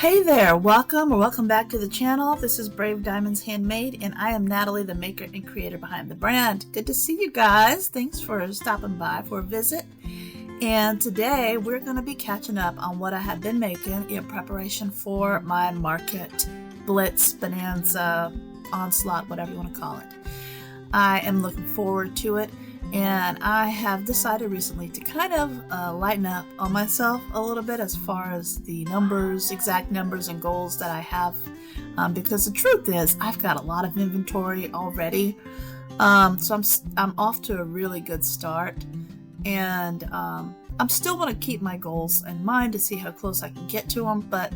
Hey there, welcome or welcome back to the channel. This is Brave Diamonds Handmade, and I am Natalie, the maker and creator behind the brand. Good to see you guys. Thanks for stopping by for a visit. And today we're going to be catching up on what I have been making in preparation for my market blitz, bonanza, onslaught, whatever you want to call it. I am looking forward to it. And I have decided recently to kind of lighten up on myself a little bit as far as the numbers, exact numbers and goals that I have. Because the truth is, I've got a lot of inventory already. So I'm off to a really good start. And I'm still going to keep my goals in mind to see how close I can get to them. But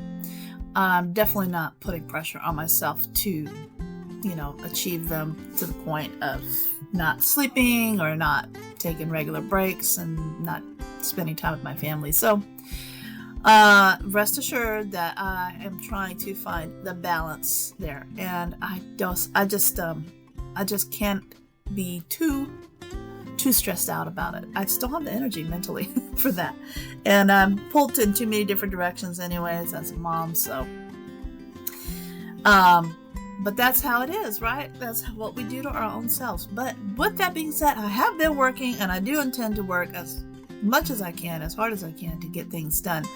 I'm definitely not putting pressure on myself to, achieve them to the point of not sleeping or not taking regular breaks and not spending time with my family. So rest assured that I am trying to find the balance there, and I just can't be too stressed out about it. I still have the energy mentally for that, and I'm pulled in too many different directions anyways as a mom. So but that's how it is, right? That's what we do to our own selves. But with that being said, I have been working, and I do intend to work as much as I can, as hard as I can to get things done.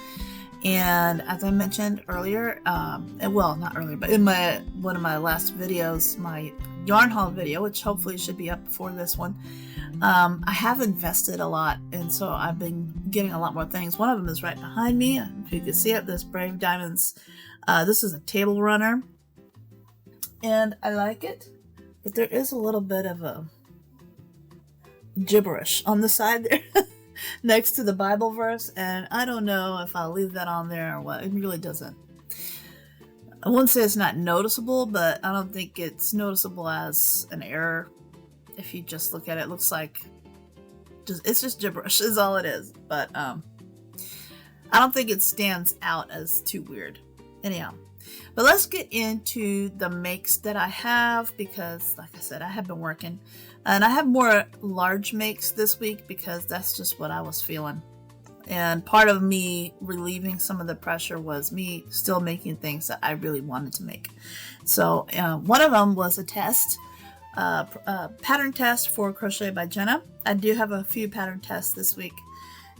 And as I mentioned earlier, well, not earlier, but in one of my last videos, my yarn haul video, which hopefully should be up before this one, I have invested a lot, and so I've been getting a lot more things. One of them is right behind me. If you can see it, this Brave Diamonds. This is a table runner. And I like it, but there is a little bit of a gibberish on the side there next to the Bible verse, and I don't know if I'll leave that on there or what. It really doesn't. I wouldn't say it's not noticeable, but I don't think it's noticeable as an error. If you just look at it, it looks like it's just gibberish is all it is. But I don't think it stands out as too weird. Anyhow. But let's get into the makes that I have, because like I said, I have been working, and I have more large makes this week because that's just what I was feeling. And part of me relieving some of the pressure was me still making things that I really wanted to make. So one of them was a test, a pattern test for Crochet by Jenna. I do have a few pattern tests this week.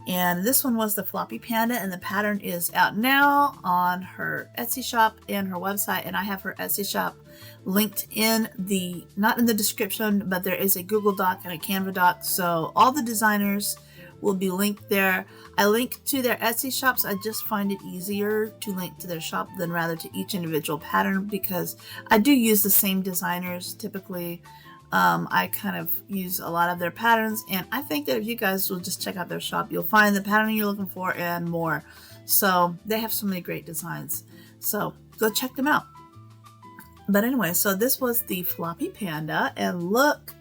And this one was the floppy panda, and the pattern is out now on her Etsy shop and her website. And I have her Etsy shop linked in not in the description, but there is a Google Doc and a Canva doc. So all the designers will be linked there. I link to their Etsy shops. I just find it easier to link to their shop than rather to each individual pattern, because I do use the same designers typically. I kind of use a lot of their patterns, and I think that if you guys will just check out their shop, you'll find the pattern you're looking for and more. So they have so many great designs. So go check them out. But anyway, so this was the floppy panda, and look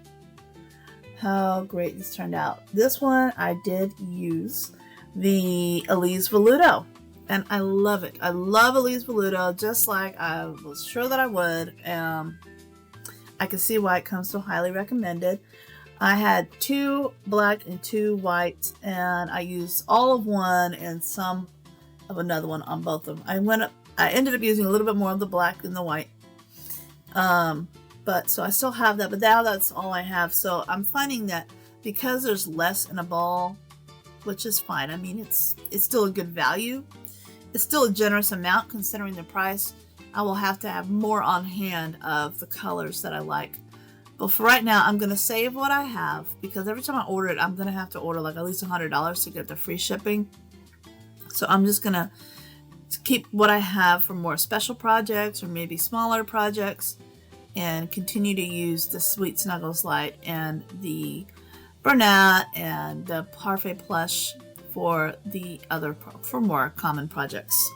how great this turned out. This one I did use the Elise Velluto, and I love it. I love Elise Velluto, just like I was sure that I would. I can see why it comes so highly recommended. I had 2 black and 2 white, and I used all of one and some of another one on both of them. I ended up using a little bit more of the black than the white. But so I still have that, but now that's all I have. So I'm finding that because there's less in a ball, which is fine. I mean, it's still a good value. It's still a generous amount considering the price. I will have to have more on hand of the colors that I like. But for right now, I'm going to save what I have, because every time I order it, I'm going to have to order like at least $100 to get the free shipping. So I'm just going to keep what I have for more special projects or maybe smaller projects, and continue to use the Sweet Snuggles Light and the Bernat and the Parfait Plush for more common projects.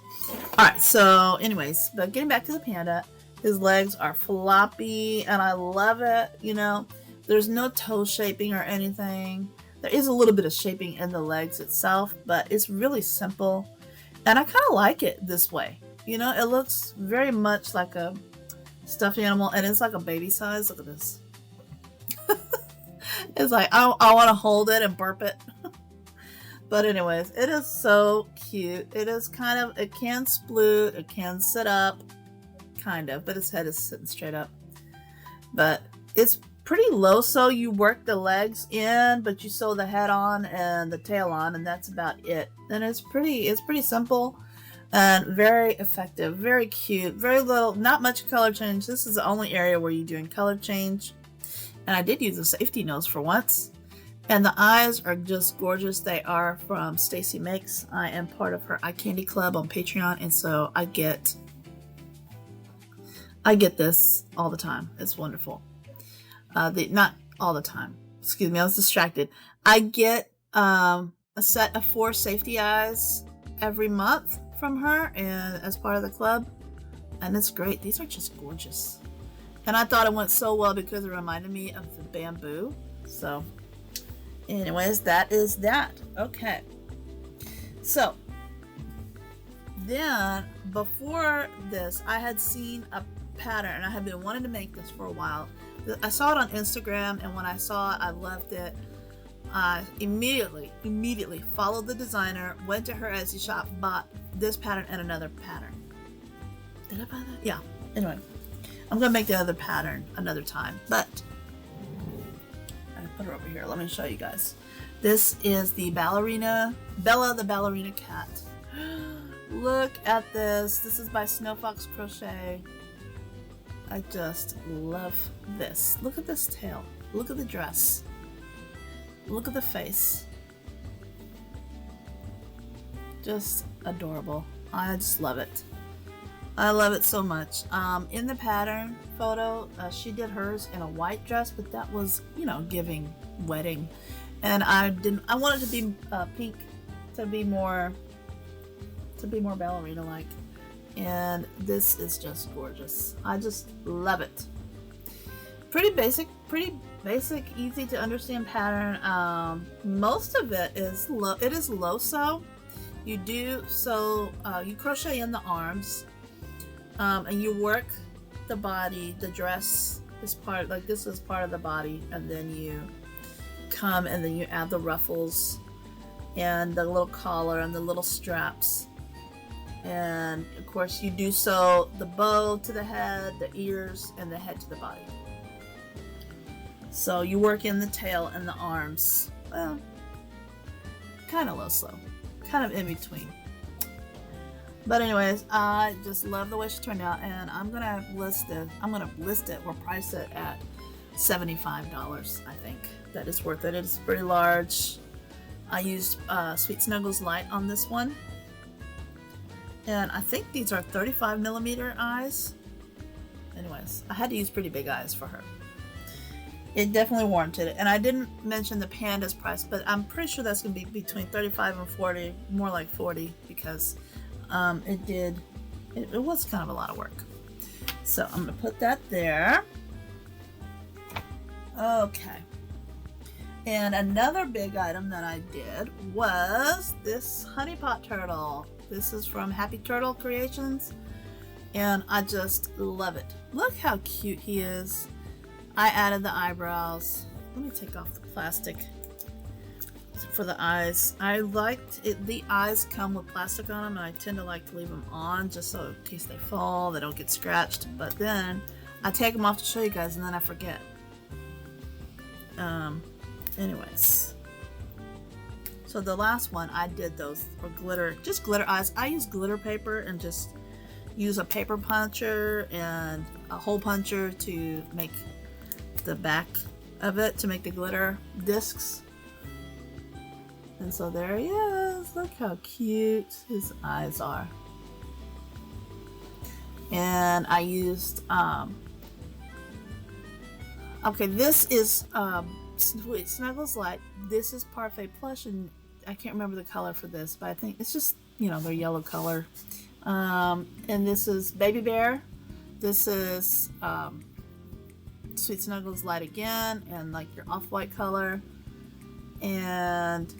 Alright, so anyways, but getting back to the panda, his legs are floppy and I love it. There's no toe shaping or anything. There is a little bit of shaping in the legs itself, but it's really simple, and I kind of like it this way. It looks very much like a stuffed animal, and it's like a baby size. Look at this. It's like I want to hold it and burp it. But anyways, it is so cute. It is kind of, it can sploot, it can sit up, kind of, but its head is sitting straight up. But it's pretty low, so you work the legs in, but you sew the head on and the tail on, and that's about it. And it's pretty simple and very effective, very cute, very little, not much color change. This is the only area where you're doing color change. And I did use a safety nose for once. And the eyes are just gorgeous. They are from Stacy Makes. I am part of her Eye Candy Club on Patreon, and so I get this all the time. It's wonderful. Not all the time. Excuse me, I was distracted. I get a set of 4 safety eyes every month from her, and as part of the club, and it's great. These are just gorgeous, and I thought it went so well because it reminded me of the bamboo. So, anyways, that is that. Okay. So then, before this, I had seen a pattern, and I had been wanting to make this for a while. I saw it on Instagram, and when I saw it, I loved it. I immediately followed the designer, went to her Etsy shop, bought this pattern and another pattern. Did I buy that? Yeah. Anyway, I'm gonna make the other pattern another time, but I put her over here. Let me show you guys. This is the ballerina, Bella the ballerina cat. Look at this. This is by Snow Fox Crochet. I just love this. Look at this tail. Look at the dress. Look at the face. Just adorable. I just love it. I love it so much. In the pattern photo, she did hers in a white dress, but that was, giving wedding. And I wanted to be pink, to be more ballerina-like. And this is just gorgeous. I just love it. Pretty basic, easy to understand pattern. Most of it is low sew. You do sew, you crochet in the arms, and you work the body. The dress is part, like this is part of the body, and then you come and then you add the ruffles and the little collar and the little straps. And of course you do sew the bow to the head, the ears, and the head to the body. So you work in the tail and the arms. Well, kind of low sew, kind of in between. But anyways, I just love the way she turned out, and I'm gonna list it or price it at $75. I think that is worth it. It's pretty large. I used Sweet Snuggles Light on this one. And I think these are 35mm eyes. Anyways, I had to use pretty big eyes for her. It definitely warranted it. And I didn't mention the panda's price, but I'm pretty sure that's going to be between 35 and 40, more like 40, because it was kind of a lot of work. So I'm going to put that there. Okay. And another big item that I did was this honey pot turtle. This is from Happy Turtle Creations, and I just love it. Look how cute he is. I added the eyebrows. Let me take off the plastic for the eyes. I liked it. The eyes come with plastic on them, and I tend to like to leave them on just so in case they fall, they don't get scratched. But then I take them off to show you guys, and then I forget. Anyways. So the last one I did those were just glitter eyes. I use glitter paper and just use a paper puncher and a hole puncher to make the back of it, to make the glitter discs. And so there he is. Look how cute his eyes are. And I used, okay, this is Sweet Snuggles Light. This is Parfait Plush, and I can't remember the color for this, but I think it's just, their yellow color. And this is Baby Bear. This is Sweet Snuggles Light again, and like your off-white color. And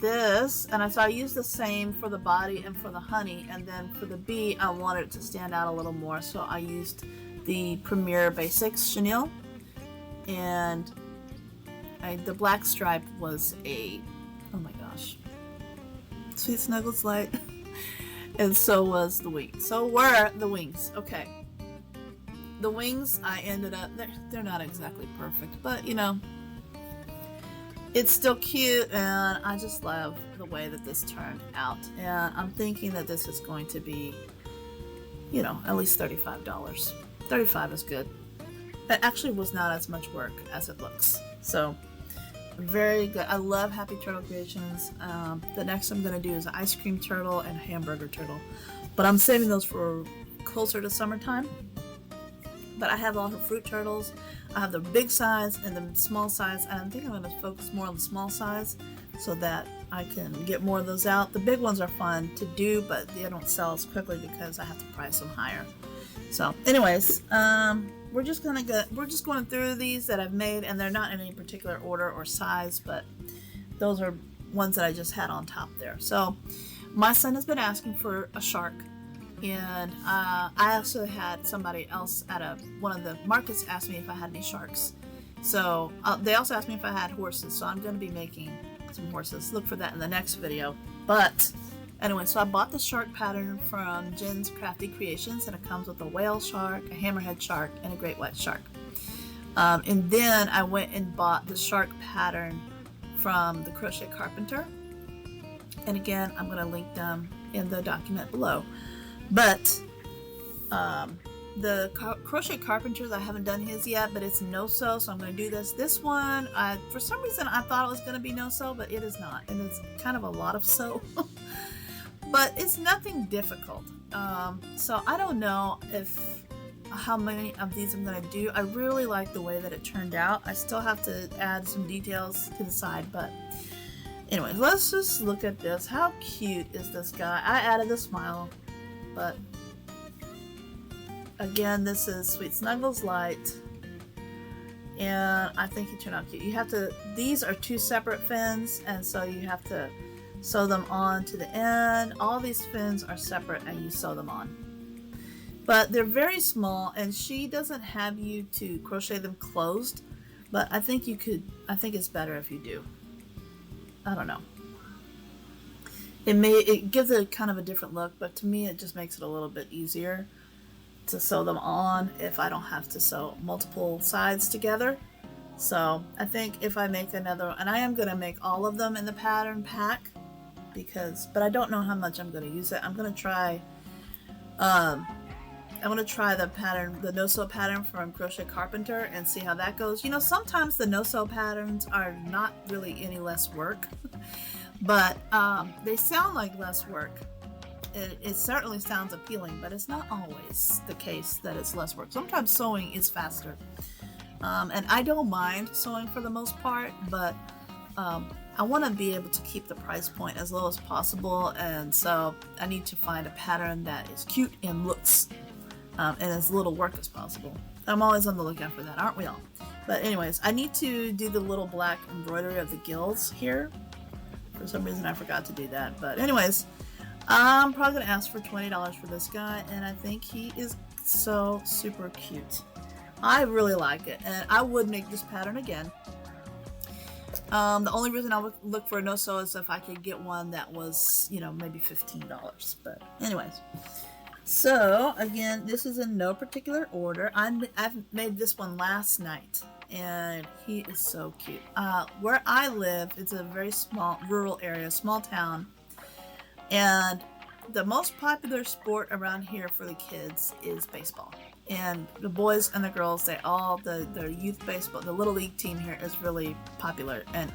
this, and so I used the same for the body and for the honey, and then for the bee, I wanted it to stand out a little more, so I used the Premier Basics chenille. And the black stripe was oh my gosh, Sweet Snuggles Light. And so was the wings. So were the wings. Okay. The wings, I ended up, they're not exactly perfect, but you know, it's still cute, and I just love the way that this turned out. And I'm thinking that this is going to be, you know, at least $35. 35 is good. It actually was not as much work as it looks. So, very good. I love Happy Turtle Creations. The next I'm going to do is an ice cream turtle and a hamburger turtle. But I'm saving those for closer to summertime. But I have all her fruit turtles. I have the big size and the small size. And I think I'm going to focus more on the small size so that I can get more of those out. The big ones are fun to do, but they don't sell as quickly because I have to price them higher. So, anyways, we're just going through these that I've made, and they're not in any particular order or size, but those are ones that I just had on top there. So, my son has been asking for a shark, and I also had somebody else at one of the markets ask me if I had any sharks. So they also asked me if I had horses, so I'm going to be making some horses. Look for that in the next video. But anyway, so I bought the shark pattern from Jen's Crafty Creations, and it comes with a whale shark, a hammerhead shark, and a great white shark. And then I went and bought the shark pattern from the Crochet Carpenter. And again, I'm going to link them in the document below. But the Crochet Carpenters, I haven't done his yet, but it's no-sew, so I'm going to do this. This one, for some reason, I thought it was going to be no-sew, but it is not. And it's kind of a lot of sew. But it's nothing difficult. So I don't know how many of these I'm going to do. I really like the way that it turned out. I still have to add some details to the side, but anyway, let's just look at this. How cute is this guy? I added the smile, but again, this is Sweet Snuggles Light, and I think he turned out cute. You have to, these are two separate fins, and so you have to sew them on to the end. All these fins are separate, and you sew them on. But they're very small, and she doesn't have you to crochet them closed, but I think you could, I think it's better if you do. I don't know. It gives it kind of a different look, but to me it just makes it a little bit easier to sew them on if I don't have to sew multiple sides together. So I think if I make another, and I am going to make all of them in the pattern pack, but I don't know how much I'm going to use it. I'm going to try the pattern, the no-sew pattern from Crochet Carpenter, and see how that goes. You know, sometimes the no-sew patterns are not really any less work, but they sound like less work. It certainly sounds appealing, but it's not always the case that it's less work. Sometimes sewing is faster. And I don't mind sewing for the most part, but I want to be able to keep the price point as low as possible, and so I need to find a pattern that is cute and looks and as little work as possible. I'm always on the lookout for that, aren't we all? But anyways, I need to do the little black embroidery of the gills here. For some reason I forgot to do that, but anyways, I'm probably going to ask for $20 for this guy, and I think he is so super cute. I really like it, and I would make this pattern again. The only reason I would look for a no-sew is if I could get one that was, you know, maybe $15. But anyways, so again, this is in no particular order. I've made this one last night, and he is so cute. Where I live, it's a very small rural area, small town, and the most popular sport around here for the kids is baseball. And the boys and the girls, the youth baseball, the little league team here is really popular, and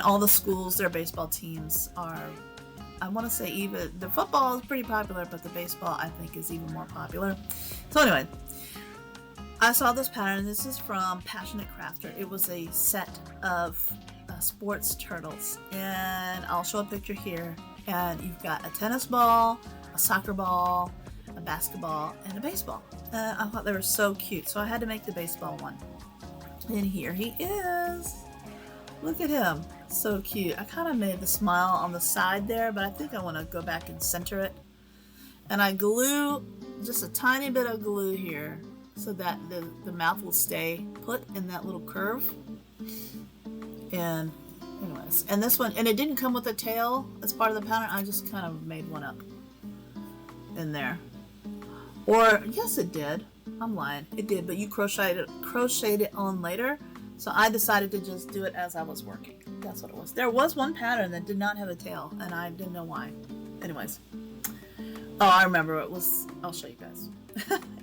all the schools, their baseball teams are, I want to say, even the football is pretty popular, but the baseball I think is even more popular. So anyway, I saw this pattern. This is from Passionate Crafter. It was a set of sports turtles, and I'll show a picture here. And you've got a tennis ball, a soccer ball, a basketball, and a baseball. I thought they were so cute, so I had to make the baseball one. And here he is. Look at him. So cute. I kind of made the smile on the side there, but I think I want to go back and center it. And I glue just a tiny bit of glue here so that the mouth will stay put in that little curve. And Anyways, and this one, and it didn't come with a tail as part of the pattern. I just kind of made one up in there. Or yes, it did. I'm lying. It did, but you crocheted it on later. So I decided to just do it as I was working. That's what it was. There was one pattern that did not have a tail, and I didn't know why. Anyways. Oh, I remember it was. I'll show you guys.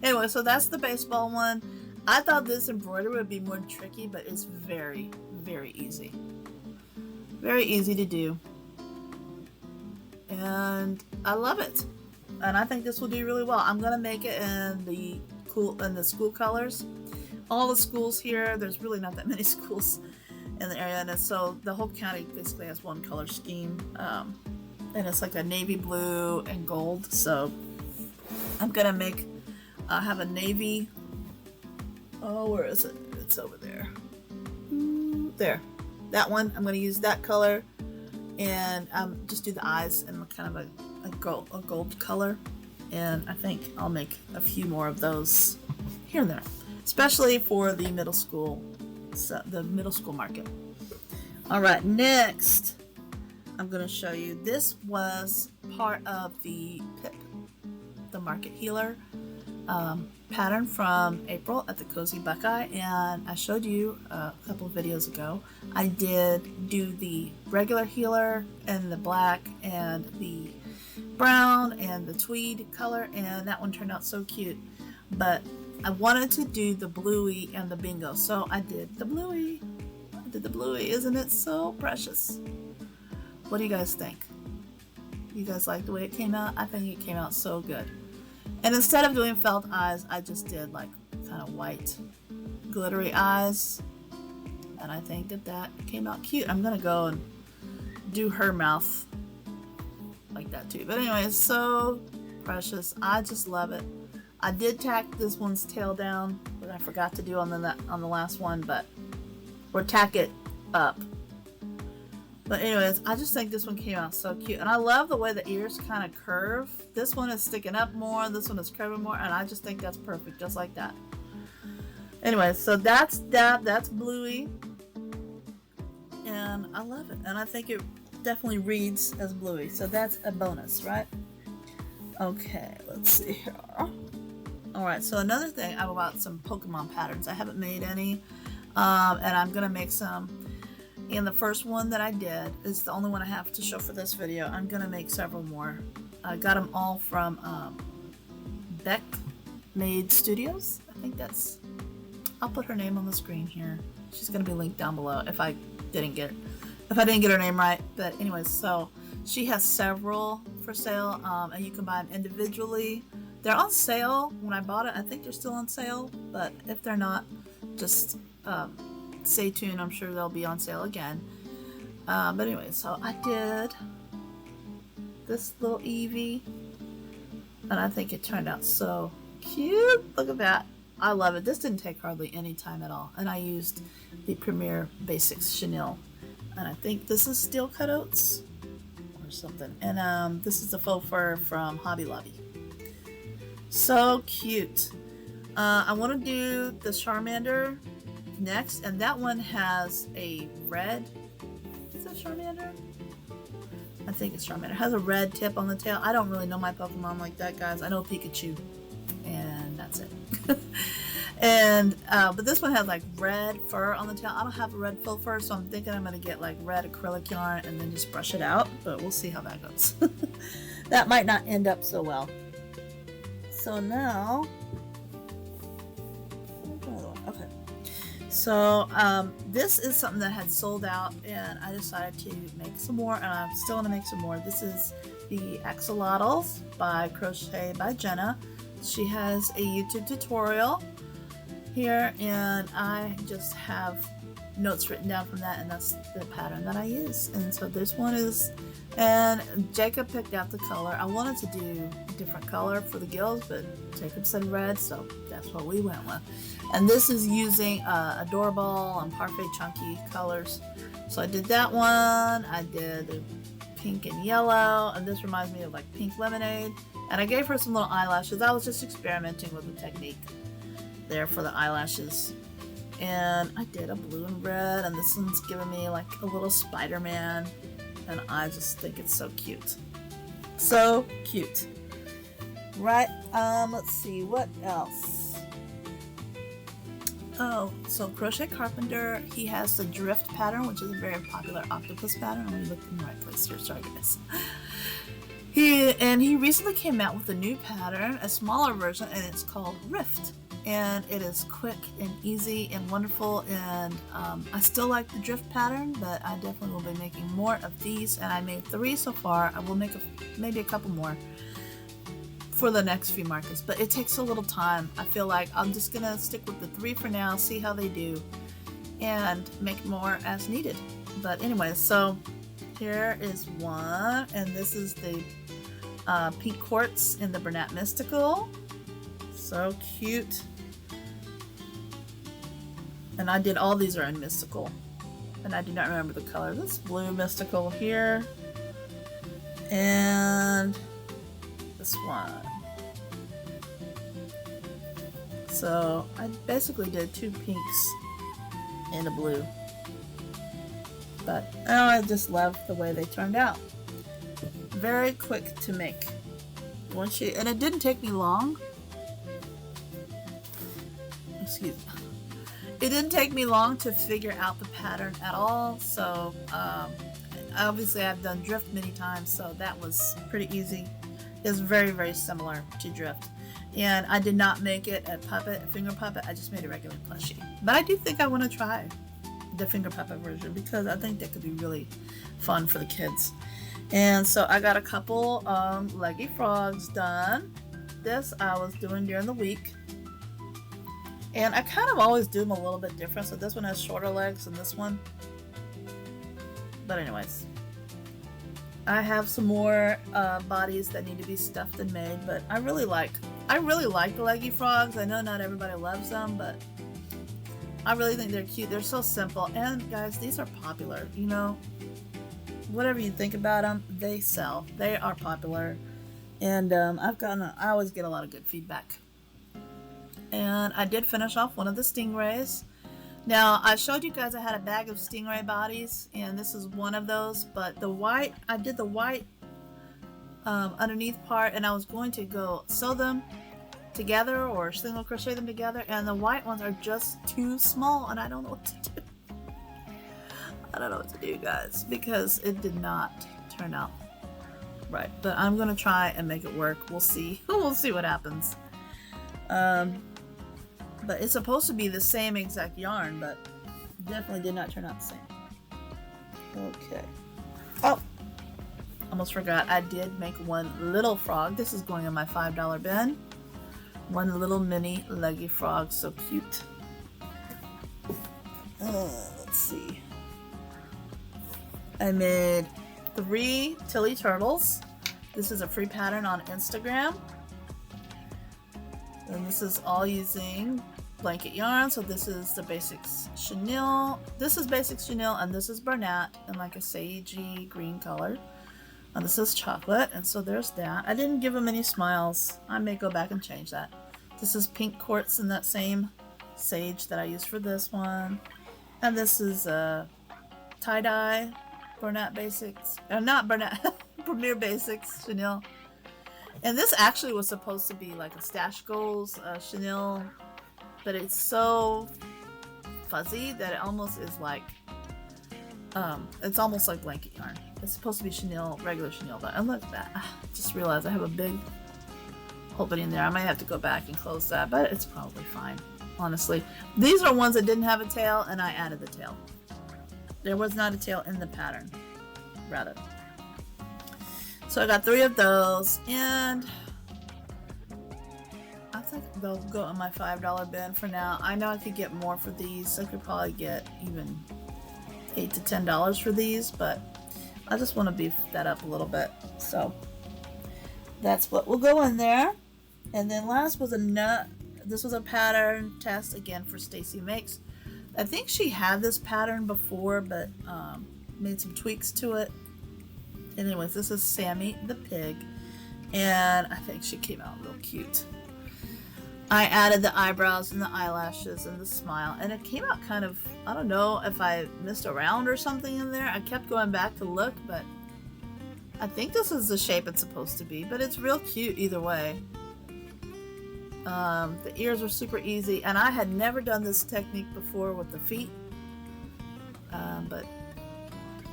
Anyway, so that's the baseball one. I thought this embroidery would be more tricky, but it's very, very easy. Very easy to do. And I love it. And I think this will do really well. I'm gonna make it in the school colors. All the schools here, there's really not that many schools in the area, and so the whole county basically has one color scheme, and it's like a navy blue and gold. So I'm gonna make have a navy. Oh, where is it? It's over there. There, that one. I'm gonna use that color, and just do the eyes in kind of a gold color, and I think I'll make a few more of those here and there, especially for the middle school, market. All right, next I'm going to show you. This was part of the PIP, the Market Healer pattern from April at the Cozy Buckeye, and I showed you a couple of videos ago. I did do the regular healer and the black and the brown and the tweed color, and that one turned out so cute, but I wanted to do the bluey and the bingo, so I did the bluey. Isn't it so precious? What do you guys think? You guys like the way it came out? I think it came out so good. And instead of doing felt eyes, I just did like kind of white glittery eyes, and I think that came out cute. I'm gonna go and do her mouth like that too. But anyway, it's so precious. I just love it. I did tack this one's tail down, but I forgot to do on the last one, or tack it up. But anyways, I just think this one came out so cute, and I love the way the ears kind of curve. This one is sticking up more, this one is curving more, and I just think that's perfect, just like that. Anyway, so that's bluey, and I love it, and I think it definitely reads as bluey, so that's a bonus, right? Okay, let's see here. Alright, so another thing about some Pokemon patterns. I haven't made any, and I'm gonna make some. And the first one that I did is the only one I have to show for this video. I'm gonna make several more. I got them all from Beck Made Studios. I think that's. I'll put her name on the screen here. She's gonna be linked down below if I didn't get her name right. But anyways, so she has several for sale, and you can buy them individually. They're on sale. When I bought it, I think they're still on sale. But if they're not, just stay tuned. I'm sure they'll be on sale again. But anyway, so I did this little Eevee, and I think it turned out so cute. Look at that. I love it. This didn't take hardly any time at all, and I used the Premier Basics chenille, and I think this is steel cut oats or something, and this is the faux fur from Hobby Lobby. So cute. I want to do the Charmander next, and that one has a red. Is it Charmander? I think it's Charmander. It has a red tip on the tail. I don't really know my Pokemon like that, guys. I know Pikachu, and that's it. And but this one has like red fur on the tail. I don't have a red faux fur, so I'm thinking I'm gonna get like red acrylic yarn and then just brush it out. But we'll see how that goes. That might not end up so well. So now, okay. So this is something that had sold out, and I decided to make some more, and I'm still gonna make some more. This is the axolotls by Crochet by Jenna. She has a YouTube tutorial here, and I just have notes written down from that, and that's the pattern that I use. And so this one is, and Jacob picked out the color. I wanted to do a different color for the gills, but Jacob said red, so that's what we went with. And this is using Adorable and Parfait Chunky colors. So I did that one. I did the pink and yellow, and this reminds me of like pink lemonade. And I gave her some little eyelashes. I was just experimenting with the technique there for the eyelashes. And I did a blue and red, and this one's giving me like a little Spider-Man, and I just think it's so cute. So cute. Right, let's see, what else? Oh, so Crochet Carpenter, he has the drift pattern, which is a very popular octopus pattern. Let me look in the right place here, sorry guys. He recently came out with a new pattern, a smaller version, and it's called Rift. And it is quick and easy and wonderful, and I still like the drift pattern, but I definitely will be making more of these, and I made 3 so far. I will make maybe a couple more for the next few markets, but it takes a little time. I feel like I'm just gonna stick with the 3 for now, see how they do, and make more as needed. But anyway, so here is one, and this is the pink quartz in the Bernat Mystical. So cute. And I did all these are in Mystical, and I do not remember the color. This blue Mystical here, and this one. So I basically did 2 pinks and a blue, but I just love the way they turned out. Very quick to make. And it didn't take me long. Excuse me. It didn't take me long to figure out the pattern at all, so obviously I've done drift many times, so that was pretty easy. It's very, very similar to drift, and I did not make it a finger puppet. I just made a regular plushie, but I do think I want to try the finger puppet version because I think that could be really fun for the kids. And so I got a couple leggy frogs done. This I was doing during the week. And I kind of always do them a little bit different. So this one has shorter legs than this one. But anyways, I have some more bodies that need to be stuffed and made. But I really like the leggy frogs. I know not everybody loves them, but I really think they're cute. They're so simple. And guys, these are popular. You know, whatever you think about them, they sell. They are popular. And I always get a lot of good feedback. And I did finish off one of the stingrays. Now, I showed you guys I had a bag of stingray bodies, and this is one of those, but the white, I did the white underneath part, and I was going to go sew them together or single crochet them together, and the white ones are just too small, and I don't know what to do. I don't know what to do, guys, because it did not turn out right, but I'm going to try and make it work. We'll see. We'll see what happens. But it's supposed to be the same exact yarn, but definitely did not turn out the same. Okay. Oh, almost forgot. I did make one little frog. This is going in my $5 bin. One little mini leggy frog. So cute. Let's see. I made 3 Tilly turtles. This is a free pattern on Instagram. And this is all using blanket yarn. So this is the basics chenille. This is basics chenille, and this is Bernat in like a sagey green color. And this is chocolate, and so there's that. I didn't give them any smiles. I may go back and change that. This is pink quartz in that same sage that I used for this one. And this is tie-dye Bernat basics. Not Bernat, Premier Basics chenille. And this actually was supposed to be like a Stash Goals chenille, but it's so fuzzy that it almost is like, it's almost like blanket yarn. It's supposed to be chenille, regular chenille, but and look at that. I just realized I have a big opening there. I might have to go back and close that, but it's probably fine, honestly. These are ones that didn't have a tail, and I added the tail. There was not a tail in the pattern, rather. So I got 3 of those, and I think they'll go in my $5 bin for now. I know I could get more for these. I could probably get even $8 to $10 for these, but I just want to beef that up a little bit. So that's what will go in there. And then last was this was a pattern test again for Stacy Makes. I think she had this pattern before, but made some tweaks to it. Anyways, this is Sammy the pig, and I think she came out real cute. I added the eyebrows and the eyelashes and the smile, and it came out kind of, I don't know if I missed around or something in there. I kept going back to look, but I think this is the shape it's supposed to be, but it's real cute either way. The ears were super easy, and I had never done this technique before with the feet, but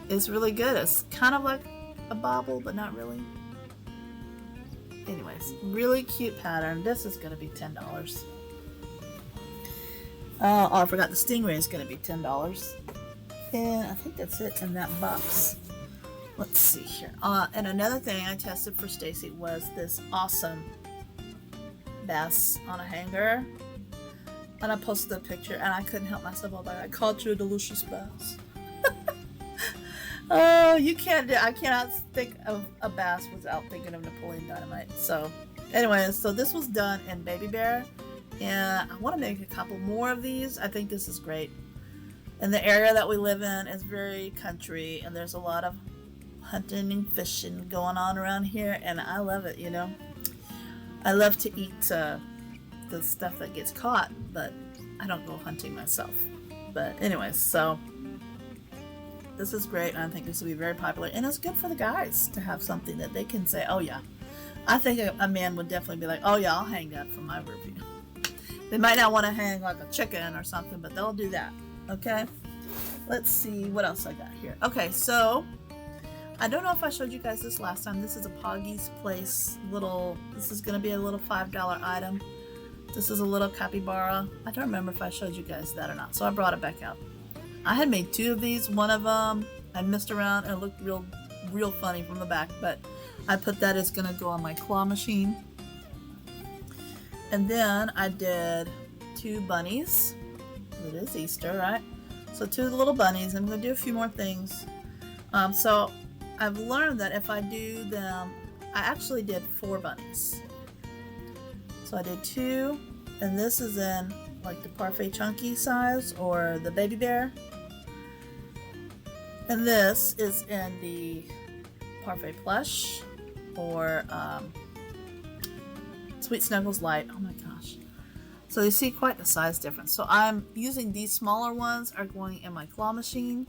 it's really good. It's kind of like a bobble, but not really. Anyways, really cute pattern. This is going to be $10. Oh, I forgot the stingray is going to be $10. And I think that's it in that box. Let's see here. And another thing I tested for Stacy was this awesome bass on a hanger. And I posted a picture and I couldn't help myself. I was like, I caught you a delicious bass. Oh, you can't do. I cannot think of a bass without thinking of Napoleon Dynamite. So, anyways, so this was done in Baby Bear, and I want to make a couple more of these. I think this is great. And the area that we live in is very country, and there's a lot of hunting and fishing going on around here, and I love it. You know, I love to eat the stuff that gets caught, but I don't go hunting myself. But anyways, so. This is great, and I think this will be very popular, and it's good for the guys to have something that they can say, oh yeah. I think a man would definitely be like, oh yeah, I'll hang that for my review. They might not want to hang like a chicken or something, but they'll do that. Okay, let's see what else I got here. Okay, so I don't know if I showed you guys this last time. This is a Poggy's Place little, this is going to be a little $5 item. This is a little capybara. I don't remember if I showed you guys that or not, so I brought it back out. I had made 2 of these. One of them I messed around and it looked real funny from the back, but I put that as gonna go on my claw machine. And then I did 2 bunnies. It is Easter, right? So 2 little bunnies. I'm gonna do a few more things. So I've learned that if I do them, I actually did 4 bunnies. So I did 2, and this is in like the Parfait Chunky size or the Baby Bear. And this is in the Parfait Plush or Sweet Snuggles Light. Oh my gosh. So you see quite the size difference. So I'm using these smaller ones are going in my claw machine,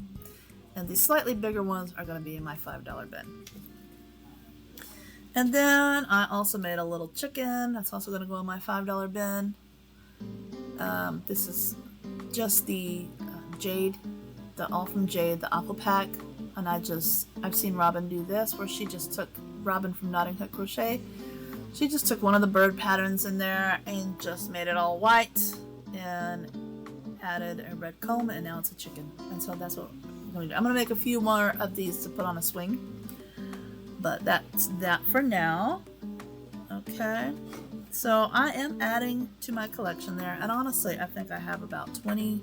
and these slightly bigger ones are going to be in my $5 bin. And then I also made a little chicken. That's also going to go in my $5 bin. This is just the Jade, the All From Jade, the Aqua Pack, and I've seen Robin do this, where she just took, Robin from Knotting Hook Crochet, she just took one of the bird patterns in there and just made it all white and added a red comb, and now it's a chicken. And so that's what I'm going to do. I'm going to make a few more of these to put on a swing, but that's that for now. Okay. So I am adding to my collection there, and honestly, I think I have about 20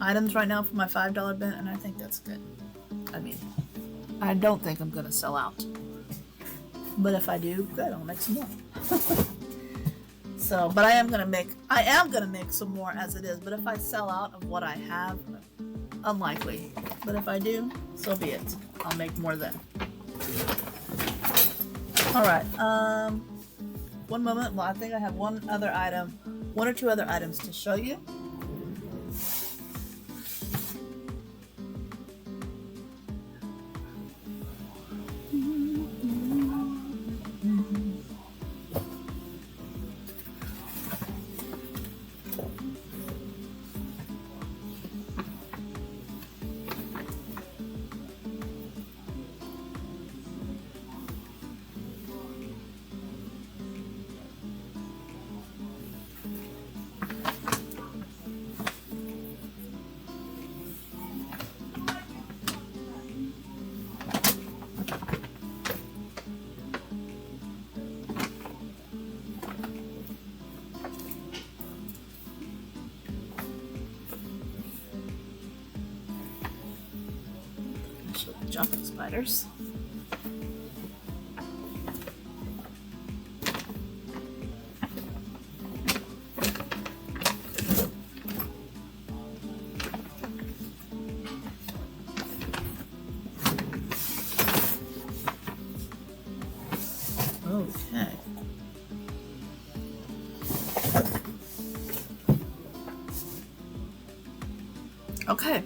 items right now for my $5 bin, and I think that's good. I mean, I don't think I'm gonna sell out, but if I do, good, I'll make some more. So, but I am gonna make some more as it is. But if I sell out of what I have, unlikely. But if I do, so be it. I'll make more then. All right. One moment. Well, I think I have one or two other items to show you. Jumping spiders. Okay. Okay,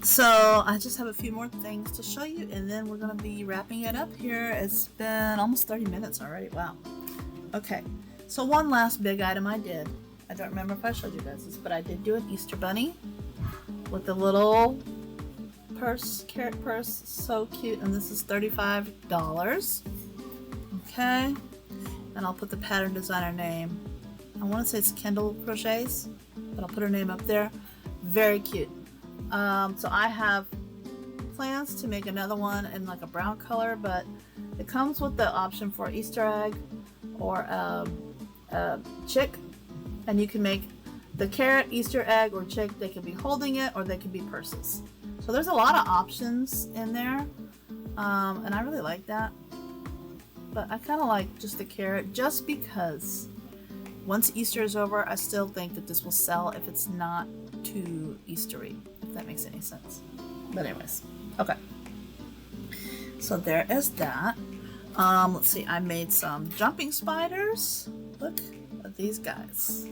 so I just have a few more things to show you, and then we're going to be wrapping it up here. It's been almost 30 minutes already. Wow. Okay, so one last big item I did. I don't remember if I showed you guys this, but I did do an Easter bunny with a little purse, carrot purse. So cute, and this is $35. Okay, and I'll put the pattern designer name. I want to say it's Kendall Crochets, but I'll put her name up there. Very cute. So I have plans to make another one in like a brown color, but it comes with the option for Easter egg or a chick, and you can make the carrot, Easter egg, or chick. They could be holding it, or they could be purses. So there's a lot of options in there, and I really like that. But I kind of like just the carrot, just because once Easter is over, I still think that this will sell if it's not too Eastery, if that makes any sense. But anyways, okay. So there is that. Let's see, I made some jumping spiders. Look at these guys.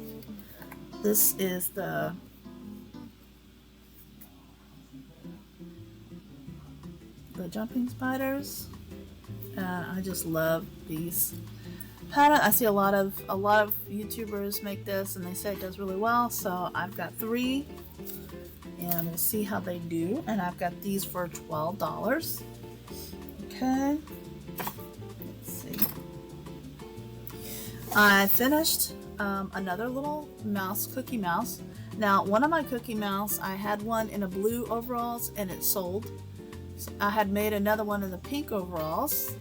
This is the jumping spiders. And I just love these pattern. I see a lot of YouTubers make this, and they say it does really well. So I've got 3, and we'll see how they do. And I've got these for $12. Okay. Let's see. I finished another little mouse, Cookie Mouse. Now, one of my Cookie Mouse, I had one in a blue overalls, and it sold. So I had made another one in the pink overalls.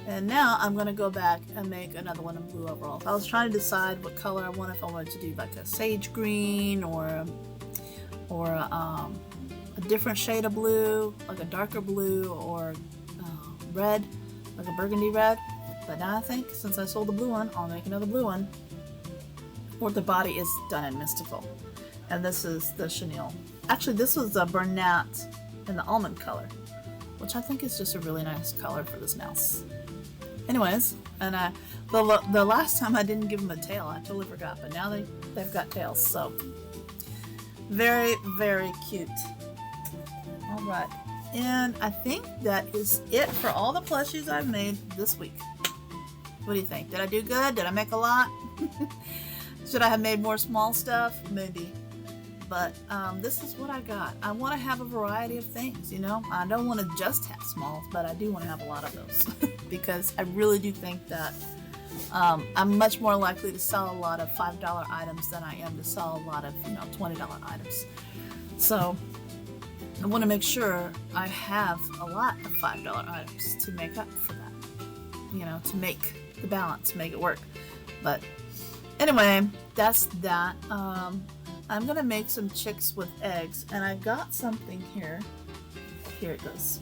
And now I'm going to go back and make another one in blue overalls. I was trying to decide what color I wanted, if I wanted to do like a sage green or a different shade of blue, like a darker blue, or red, like a burgundy red. But now I think since I sold the blue one, I'll make another blue one. Or the body is done in mystical. And this is the chenille. Actually, this was the Bernat in the almond color, which I think is just a really nice color for this mouse. Anyways, and the last time I didn't give them a tail, I totally forgot, but now they've got tails, so very, very cute. All right, and I think that is it for all the plushies I've made this week. What do you think? Did I do good? Did I make a lot? Should I have made more small stuff? Maybe. But this is what I got. I want to have a variety of things, you know. I don't want to just have smalls, but I do want to have a lot of those because I really do think that I'm much more likely to sell a lot of $5 items than I am to sell a lot of, $20 items. So I want to make sure I have a lot of $5 items to make up for that, to make the balance, make it work. But anyway, that's that. I'm gonna make some chicks with eggs, and I got something here. Here it goes.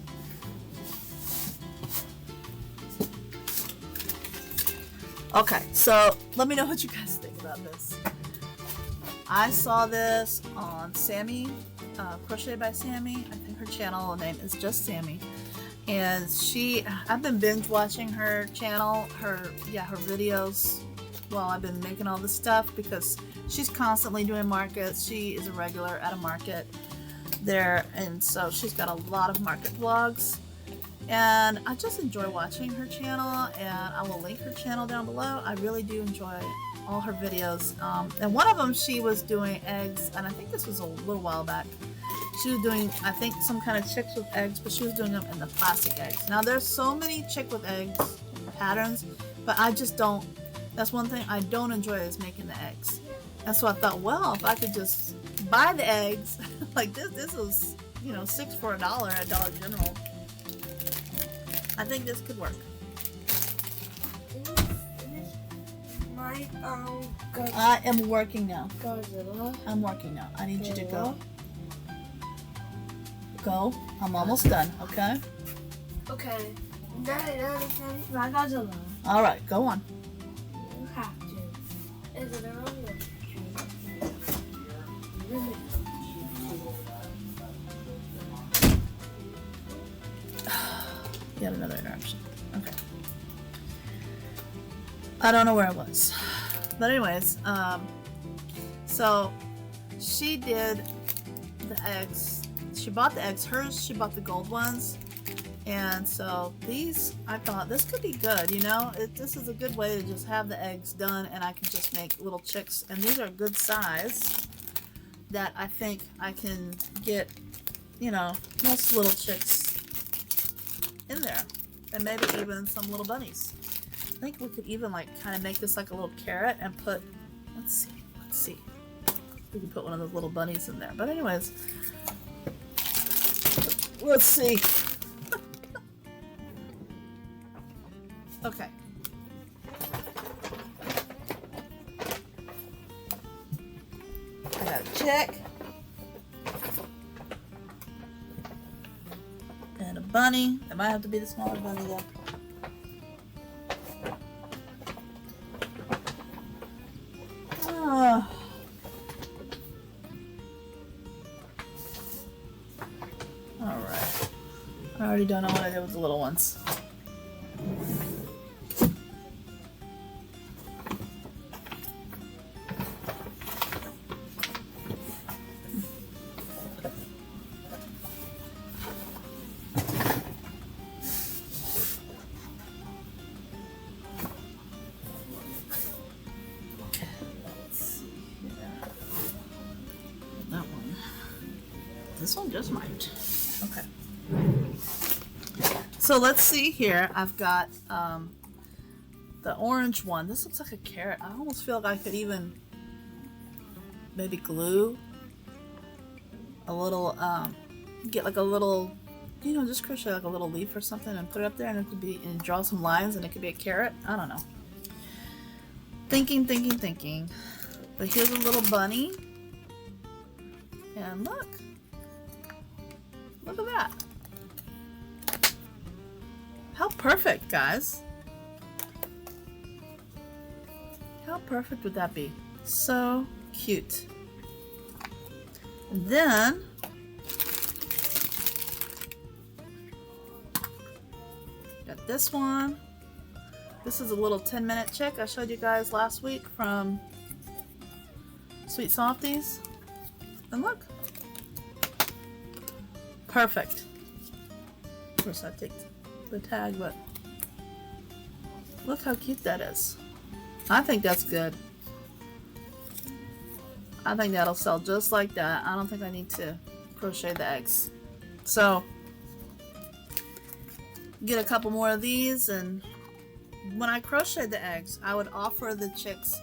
Okay, so let me know what you guys think about this. I saw this on Sammy, Crochet by Sammy. I think her channel name is just Sammy. And I've been binge watching her channel, her videos while I've been making all this stuff, because she's constantly doing markets. She is a regular at a market there, and so she's got a lot of market vlogs, and I just enjoy watching her channel, and I will link her channel down below. I really do enjoy all her videos, and one of them she was doing eggs, and I think this was a little while back. She was doing, I think, some kind of chicks with eggs, but she was doing them in the plastic eggs. Now there's so many chick with eggs patterns, but I just don't. That's one thing I don't enjoy, is making the eggs. And so I thought, well, if I could just buy the eggs, like this was, 6 for $1 at Dollar General. I think this could work. I am working now. Godzilla. I'm working now. I need you to go. Go. I'm almost done, okay? Okay. My Godzilla. All right, go on. You have to. Is it a wrong way? Yet another interruption. Okay. I don't know where I was. But anyways, so she did the eggs. She bought the eggs. Hers, she bought the gold ones. And so these, I thought this could be good, you know. This is a good way to just have the eggs done, and I can just make little chicks. And these are good size that I think I can get, you know, most little chicks in there, and maybe even some little bunnies. I think we could even like kind of make this like a little carrot and put, let's see, we can put one of those little bunnies in there. But anyways, let's see. Okay. I got a chick. And a bunny. It might have to be the smaller bunny though. Alright. I already don't know what I did with the little ones. This one just might. Okay. So let's see here. I've got the orange one. This looks like a carrot. I almost feel like I could even maybe glue a little, get like a little, you know, just crochet like a little leaf or something and put it up there, and it could be, and draw some lines, and it could be a carrot. I don't know. Thinking. But here's a little bunny. And look. Look at that. How perfect, guys. How perfect would that be? So cute. And then got this one. This is a little 10-minute chick I showed you guys last week from Sweet Softies. And look. Perfect. Of course I take the tag, but look how cute that is. I think that's good. I think that'll sell just like that. I don't think I need to crochet the eggs. So get a couple more of these, and when I crochet the eggs, I would offer the chicks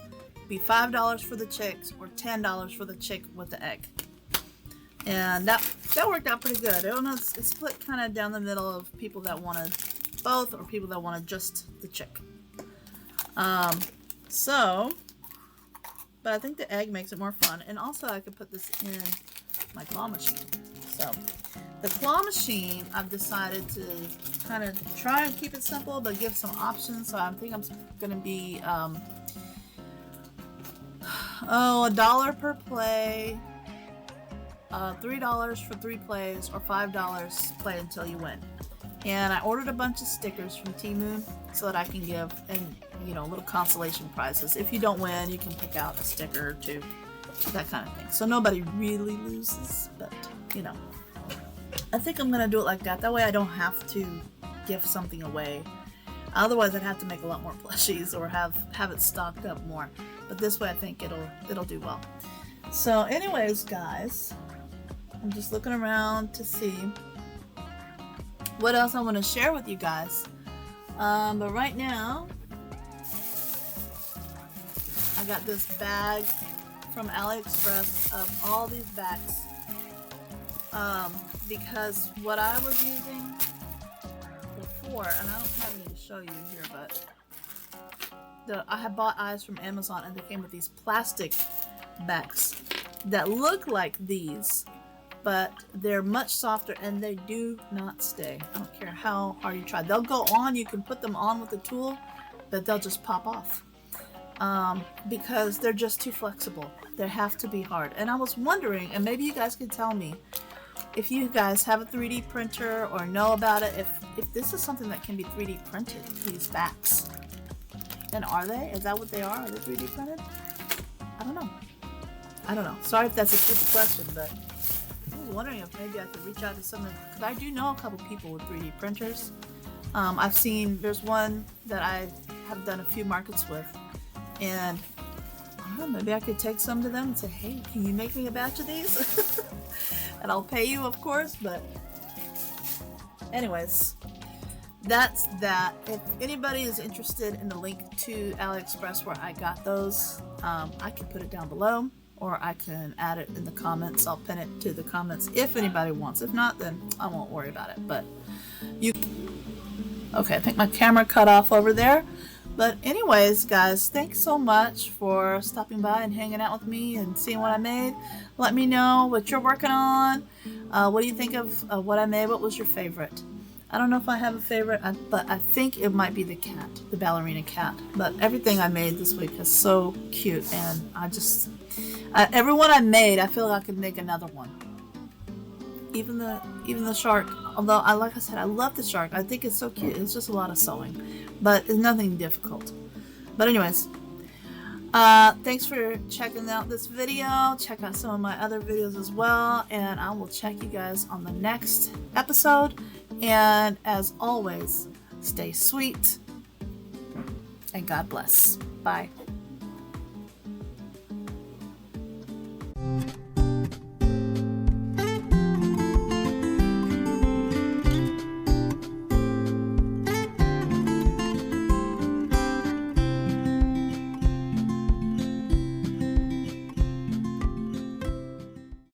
be $5 for the chicks or $10 for the chick with the egg. And that worked out pretty good. I don't know, it's split kind of down the middle of people that wanted both or people that wanted just the chick. But I think the egg makes it more fun. And also I could put this in my claw machine. So the claw machine, I've decided to kind of try and keep it simple, but give some options. So I think I'm going to be, $1 per play. $3 for 3 plays, or $5 play until you win. And I ordered a bunch of stickers from Temu so that I can give, and you know, little consolation prizes. If you don't win, you can pick out a sticker or two, that kind of thing. So nobody really loses, but you know, I think I'm gonna do it like that. That way I don't have to give something away. Otherwise I'd have to make a lot more plushies or have it stocked up more. But this way I think it'll do well. So anyways, guys, I'm just looking around to see what else I want to share with you guys. But right now, I got this bag from AliExpress of all these bags. Because what I was using before, and I don't have any to show you here, but I had bought eyes from Amazon, and they came with these plastic bags that look like these, but they're much softer and they do not stay. I don't care how hard you try. They'll go on, you can put them on with a tool, but they'll just pop off because they're just too flexible. They have to be hard. And I was wondering, and maybe you guys could tell me if you guys have a 3D printer or know about it, if this is something that can be 3D printed, these backs. And are they? Is that what they are? Are they 3D printed? I don't know. Sorry if that's a stupid question, but wondering if maybe I could reach out to someone, because I do know a couple people with 3D printers. I've seen, there's one that I have done a few markets with, and I don't know, maybe I could take some to them and say, hey, can you make me a batch of these? And I'll pay you, of course, but anyways, that's that. If anybody is interested in the link to AliExpress where I got those, I can put it down below, or I can add it in the comments. I'll pin it to the comments if anybody wants. If not, then I won't worry about it. But you... Okay, I think my camera cut off over there. But anyways, guys, thanks so much for stopping by and hanging out with me and seeing what I made. Let me know what you're working on. What do you think of what I made? What was your favorite? I don't know if I have a favorite, but I think it might be the cat, the ballerina cat. But everything I made this week is so cute, and every one I made, I feel like I could make another one. Even the shark, although like I said, I love the shark. I think it's so cute. It's just a lot of sewing, but it's nothing difficult. But anyways, thanks for checking out this video. Check out some of my other videos as well, and I will check you guys on the next episode. And as always, stay sweet and God bless. Bye.